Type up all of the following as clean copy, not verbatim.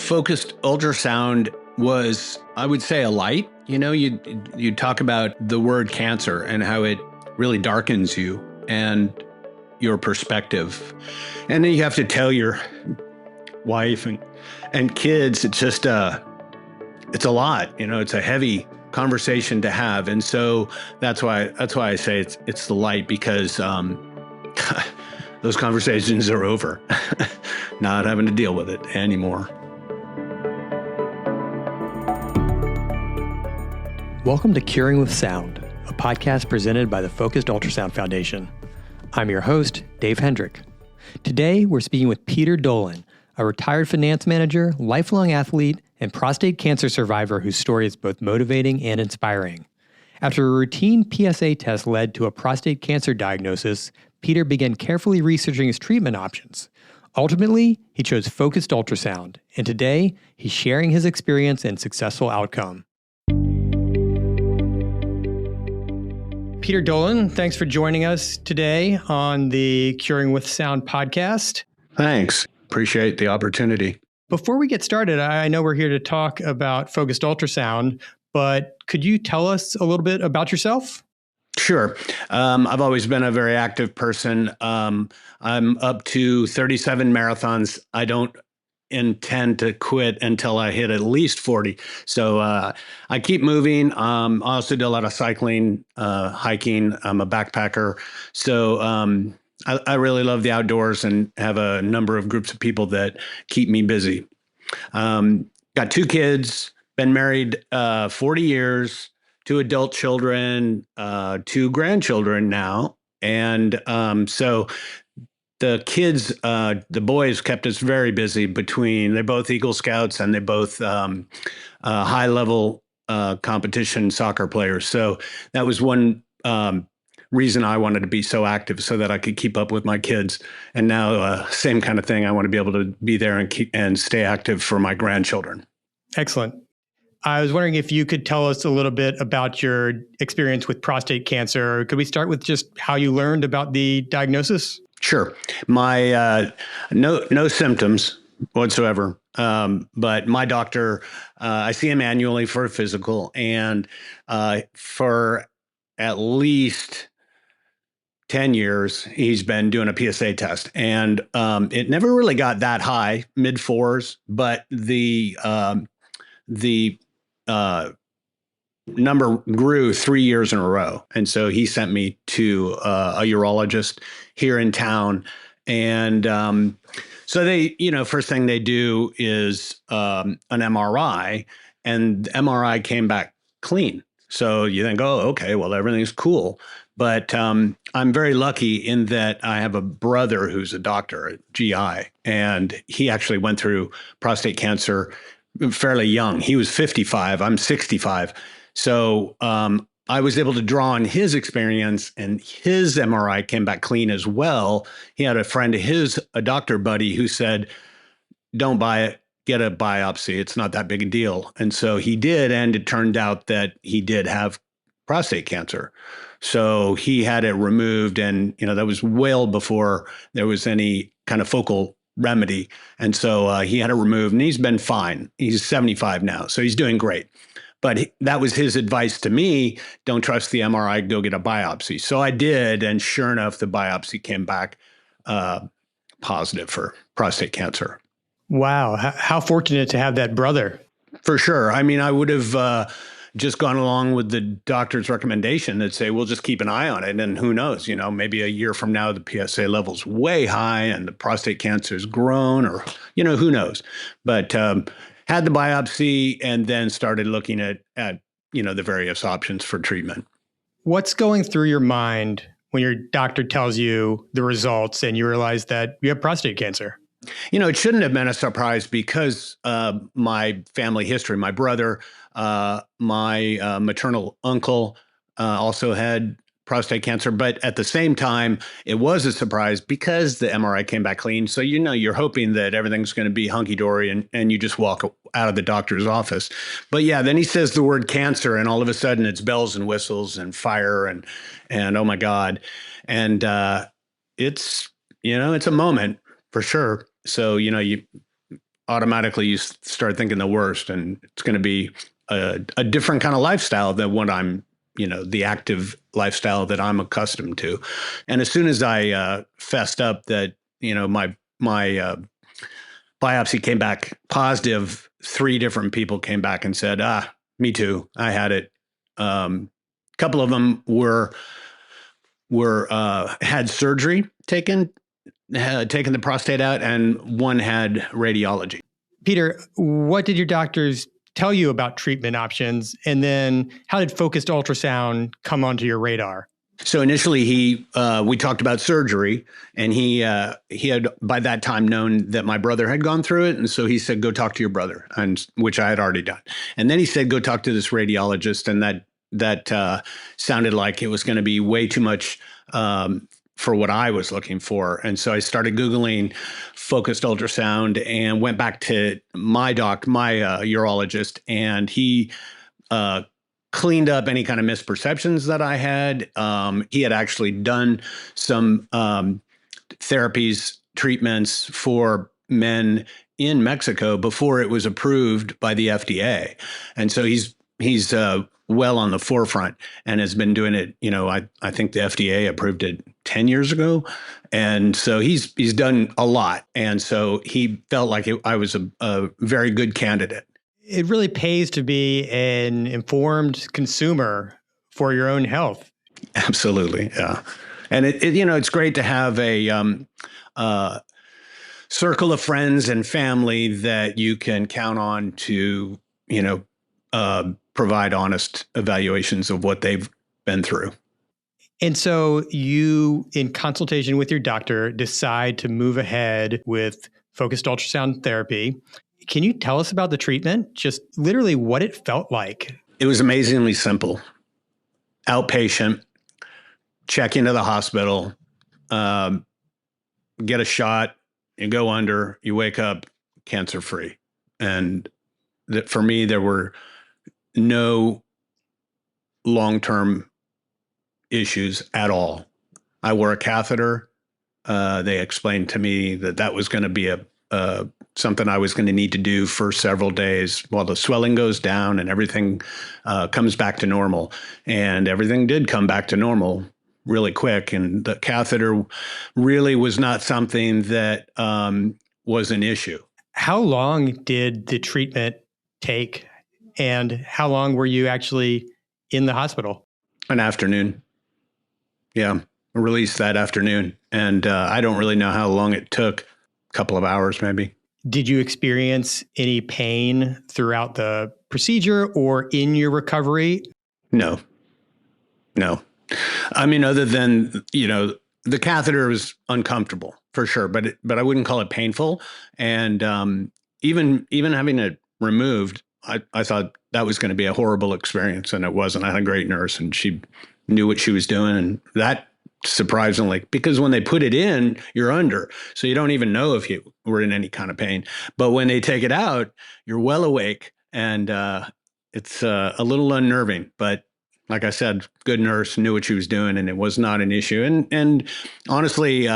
focused ultrasound was, I would say, a light. You talk about the word cancer and how it really darkens you and your perspective. And then you have to tell your wife and kids, it's just, it's a lot, it's a heavy conversation to have. And so that's why I say it's the light, because those conversations are over, not having to deal with it anymore. Welcome to Curing with Sound, a podcast presented by the Focused Ultrasound Foundation. I'm your host, Dave Hendrick. Today, we're speaking with Peter Dolan, a retired finance manager, lifelong athlete, and prostate cancer survivor whose story is both motivating and inspiring. After a routine PSA test led to a prostate cancer diagnosis, Peter began carefully researching his treatment options. Ultimately, he chose focused ultrasound, and today, he's sharing his experience and successful outcome. Peter Dolan, thanks for joining us today on the Curing with Sound podcast. Thanks. Appreciate the opportunity. Before we get started, I know we're here to talk about focused ultrasound, but could you tell us a little bit about yourself? Sure. I've always been a very active person. I'm up to 37 marathons. I don't intend to quit until I hit at least 40. So I keep moving. I also do a lot of cycling, hiking. I'm a backpacker. So I really love the outdoors and have a number of groups of people that keep me busy. Got 2 kids, been married 40 years, 2 adult children, 2 grandchildren now. And so the kids, the boys kept us very busy they're both Eagle Scouts and they both high level competition soccer players. So that was one reason I wanted to be so active, so that I could keep up with my kids. And now same kind of thing. I want to be able to be there and stay active for my grandchildren. Excellent. I was wondering if you could tell us a little bit about your experience with prostate cancer. Could we start with just how you learned about the diagnosis? Sure. My no symptoms whatsoever. But my doctor, I see him annually for a physical, and for at least 10 years, he's been doing a PSA test, and it never really got that high, mid 4s, but the number grew 3 years in a row. And so he sent me to a urologist here in town. And so they, first thing they do is an MRI, and the MRI came back clean. So you think, oh, okay, well, everything's cool. But I'm very lucky in that I have a brother who's a doctor at GI, and he actually went through prostate cancer fairly young. He was 55, I'm 65. So I was able to draw on his experience, and his MRI came back clean as well. He had a friend of his, a doctor buddy, who said, don't buy it, get a biopsy. It's not that big a deal. And so he did, and it turned out that he did have prostate cancer. So he had it removed, and that was well before there was any kind of focal remedy. And so he had it removed, and he's been fine. He's 75 now, so he's doing great. But that was his advice to me: don't trust the MRI, go get a biopsy. So I did, and sure enough, the biopsy came back positive for prostate cancer. Wow. How fortunate to have that brother. For sure. I mean, I would have just gone along with the doctor's recommendation that say, we'll just keep an eye on it. And who knows, maybe a year from now, the PSA level's way high and the prostate cancer's grown, or, who knows. But had the biopsy and then started looking at the various options for treatment. What's going through your mind when your doctor tells you the results and you realize that you have prostate cancer? It shouldn't have been a surprise, because my family history, my brother, my maternal uncle also had prostate cancer. But at the same time, it was a surprise because the MRI came back clean. So, you're hoping that everything's going to be hunky-dory and you just walk out of the doctor's office. But yeah, then he says the word cancer, and all of a sudden it's bells and whistles and fire and oh my God. And it's a moment for sure. So, automatically you start thinking the worst, and it's going to be a different kind of lifestyle than what I'm, the active lifestyle that I'm accustomed to. And as soon as I fessed up that, my biopsy came back positive, 3 different people came back and said, me too, I had it. A couple of them had surgery had taken the prostate out, and one had radiology. Peter, what did your doctors tell you about treatment options? And then how did focused ultrasound come onto your radar? So initially we talked about surgery, and he had by that time known that my brother had gone through it. And so he said, go talk to your brother, and which I had already done. And then he said, go talk to this radiologist. And that sounded like it was going to be way too much, for what I was looking for. And so I started Googling focused ultrasound and went back to my urologist, and he cleaned up any kind of misperceptions that I had. He had actually done some treatments for men in Mexico before it was approved by the FDA. And so he's well on the forefront and has been doing it. I think the FDA approved it 10 years ago. And so he's done a lot. And so he felt like I was a very good candidate. It really pays to be an informed consumer for your own health. Absolutely. Yeah. And it's great to have a circle of friends and family that you can count on to, provide honest evaluations of what they've been through. And so you, in consultation with your doctor, decide to move ahead with focused ultrasound therapy. Can you tell us about the treatment? Just literally what it felt like. It was amazingly simple. Outpatient, check into the hospital, get a shot, you go under, you wake up cancer-free. And for me, there were no long-term issues at all. I wore a catheter. They explained to me that was going to be something I was going to need to do for several days while the swelling goes down and everything comes back to normal. And everything did come back to normal really quick. And the catheter really was not something that was an issue. How long did the treatment take? And how long were you actually in the hospital? An afternoon. Yeah, released that afternoon. And I don't really know how long it took. A couple of hours, maybe. Did you experience any pain throughout the procedure or in your recovery? No. I mean, other than, the catheter was uncomfortable for sure, but I wouldn't call it painful. And even having it removed, I thought that was going to be a horrible experience, and it wasn't. I had a great nurse, and she knew what she was doing, and that surprisingly, because when they put it in, you're under, so you don't even know if you were in any kind of pain. But when they take it out, you're well awake, and it's a little unnerving. But like I said, good nurse, knew what she was doing, and it was not an issue. And honestly,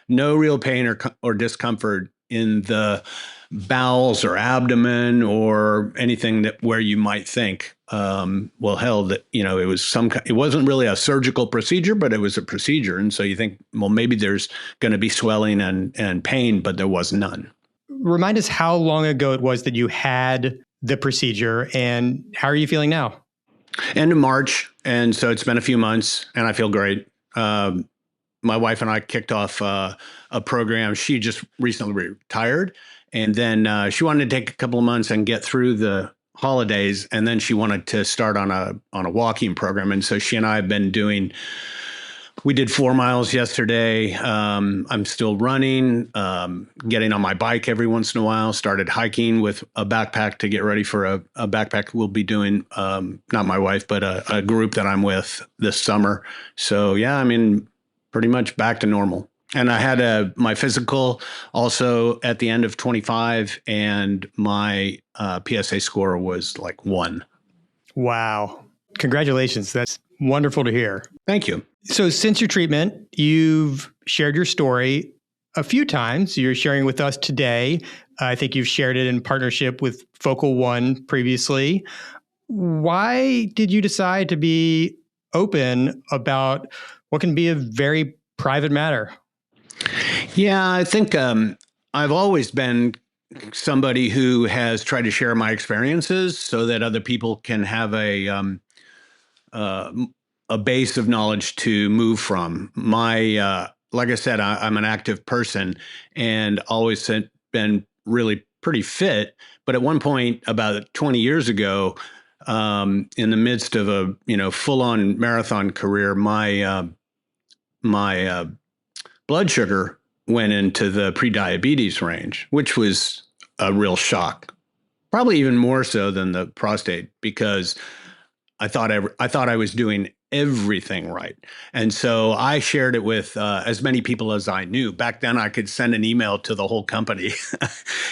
no real pain or discomfort in the bowels or abdomen or anything where you might think, that it wasn't really a surgical procedure, but it was a procedure. And so you think, well, maybe there's going to be swelling and pain, but there was none. Remind us how long ago it was that you had the procedure, and how are you feeling now? End of March. And so it's been a few months, and I feel great. My wife and I kicked off a program. She just recently retired. And then she wanted to take a couple of months and get through the holidays. And then she wanted to start on a walking program. And so she and I have been we did 4 miles yesterday. I'm still running, getting on my bike every once in a while, started hiking with a backpack to get ready for a backpack we'll be doing, not my wife, but a group that I'm with this summer. So yeah, I mean, pretty much back to normal. And I had my physical also at the end of 25, and my PSA score was like 1. Wow. Congratulations. That's wonderful to hear. Thank you. So since your treatment, you've shared your story. a few times. You're sharing with us today. I think you've shared it in partnership with Focal One previously. Why did you decide to be open about what can be a very private matter? Yeah, I think I've always been somebody who has tried to share my experiences so that other people can have uh, a base of knowledge to move from. Like I said, I'm an active person and always been really pretty fit. But at one point, about 20 years ago, in the midst of a full-on marathon career, my blood sugar went into the prediabetes range, which was a real shock. Probably even more so than the prostate, because I thought I was doing everything right. And so I shared it with as many people as I knew. Back then, I could send an email to the whole company.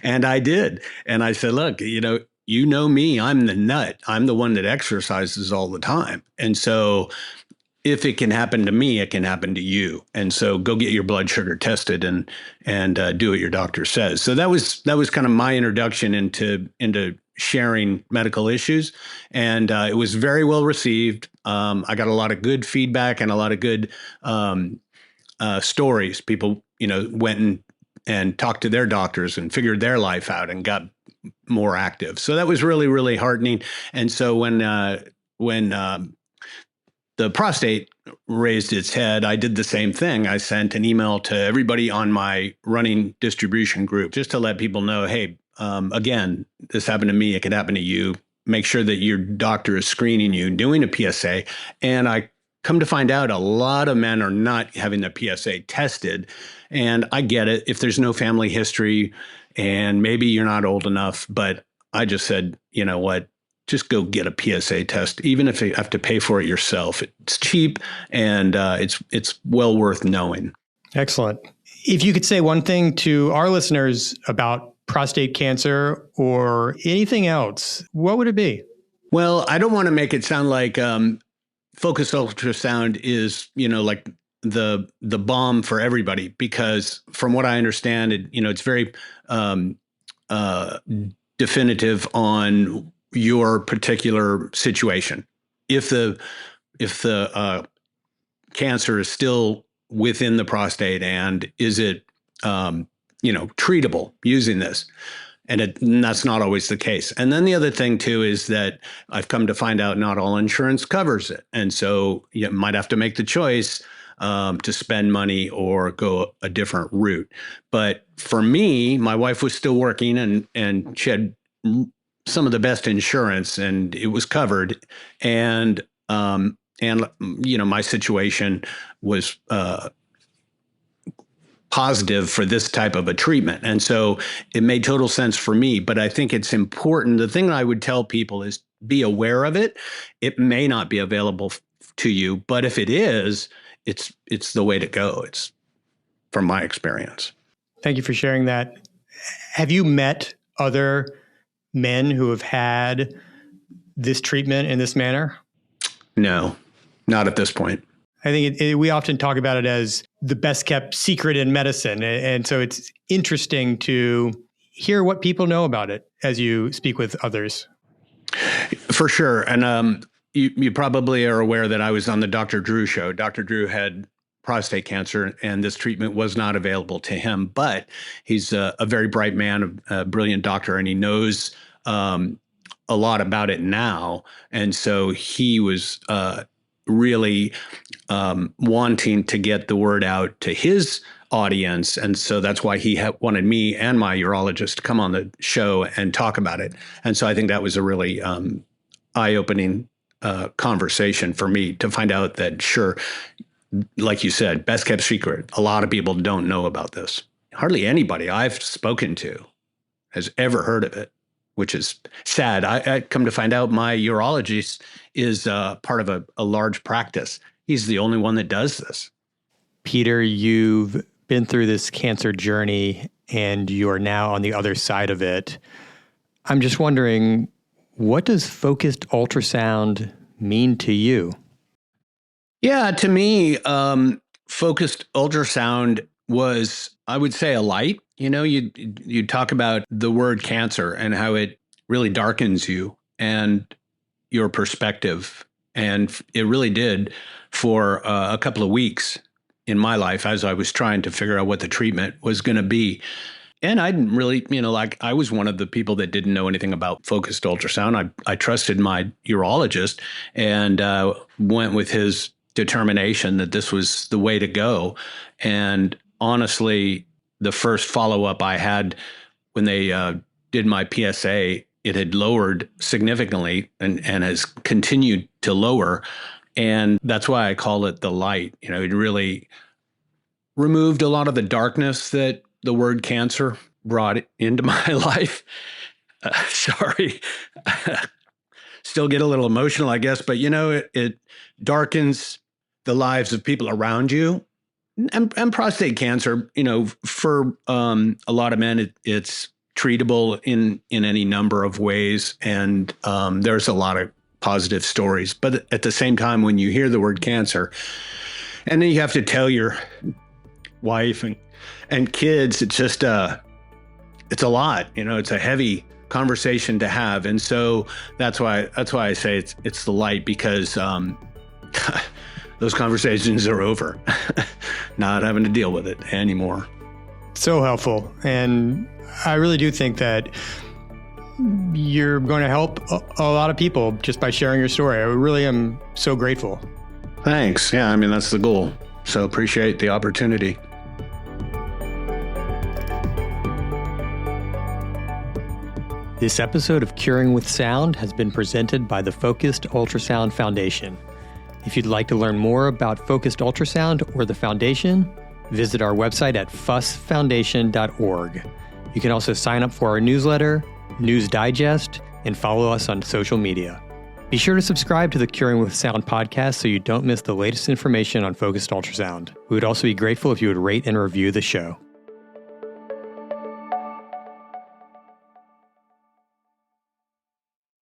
And I did. And I said, look, you know me, I'm the nut. I'm the one that exercises all the time. And so if it can happen to me, it can happen to you. And so go get your blood sugar tested and do what your doctor says. So that was kind of my introduction into sharing medical issues, and it was very well received. I got a lot of good feedback and a lot of good stories. People, went and talked to their doctors and figured their life out and got more active. So that was really, really heartening. And so when the prostate raised its head, I did the same thing. I sent an email to everybody on my running distribution group just to let people know, hey, again, this happened to me. It could happen to you. Make sure that your doctor is screening you, doing a PSA. And I come to find out a lot of men are not having their PSA tested. And I get it if there's no family history and maybe you're not old enough. But I just said, you know what? Just go get a PSA test, even if you have to pay for it yourself. It's cheap and it's well worth knowing. Excellent. If you could say one thing to our listeners about prostate cancer or anything else, what would it be? Well, I don't want to make it sound like focused ultrasound is, like the bomb for everybody, because from what I understand, it's very definitive on your particular situation. If the cancer is still within the prostate, and is it treatable using this? And that's not always the case. And then the other thing too is that I've come to find out not all insurance covers it, and so you might have to make the choice to spend money or go a different route. But for me, my wife was still working, and she had some of the best insurance, and it was covered. And my situation was positive for this type of a treatment. And so it made total sense for me. But I think it's important. The thing that I would tell people is be aware of it. It may not be available to you, but if it is, it's the way to go. It's from my experience. Thank you for sharing that. Have you met other men who have had this treatment in this manner? No, not at this point. I think we often talk about it as the best kept secret in medicine. And so it's interesting to hear what people know about it as you speak with others. For sure. And you probably are aware that I was on the Dr. Drew show. Dr. Drew had prostate cancer, and this treatment was not available to him. But he's a very bright man, a brilliant doctor, and he knows a lot about it now. And so he was really wanting to get the word out to his audience. And so that's why he wanted me and my urologist to come on the show and talk about it. And so I think that was a really eye-opening conversation for me to find out that, sure, like you said, best kept secret. A lot of people don't know about this. Hardly anybody I've spoken to has ever heard of it, which is sad. I come to find out my urologist is part of a large practice. He's the only one that does this. Peter, you've been through this cancer journey and you are now on the other side of it. I'm just wondering, what does focused ultrasound mean to you? Yeah, to me, focused ultrasound was, I would say, a light. You talk about the word cancer and how it really darkens you and your perspective. And it really did for a couple of weeks in my life as I was trying to figure out what the treatment was going to be. And I didn't really, I was one of the people that didn't know anything about focused ultrasound. I trusted my urologist and went with his determination that this was the way to go. And honestly, the first follow-up I had when they did my PSA, it had lowered significantly and has continued to lower. And that's why I call it the light. It really removed a lot of the darkness that the word cancer brought into my life. Sorry. Still get a little emotional, I guess, but it darkens the lives of people around you. And prostate cancer, for a lot of men, it's treatable in any number of ways. And there's a lot of positive stories. But at the same time, when you hear the word cancer, and then you have to tell your wife and kids, it's just it's a lot. It's a heavy conversation to have. And so that's why I say it's the light, because those conversations are over. Not having to deal with it anymore. So helpful. And I really do think that you're going to help a lot of people just by sharing your story. I really am so grateful. Thanks. Yeah, that's the goal. So appreciate the opportunity. This episode of Curing with Sound has been presented by the Focused Ultrasound Foundation. If you'd like to learn more about Focused Ultrasound or the Foundation, visit our website at fussfoundation.org. You can also sign up for our newsletter, News Digest, and follow us on social media. Be sure to subscribe to the Curing with Sound podcast so you don't miss the latest information on Focused Ultrasound. We would also be grateful if you would rate and review the show.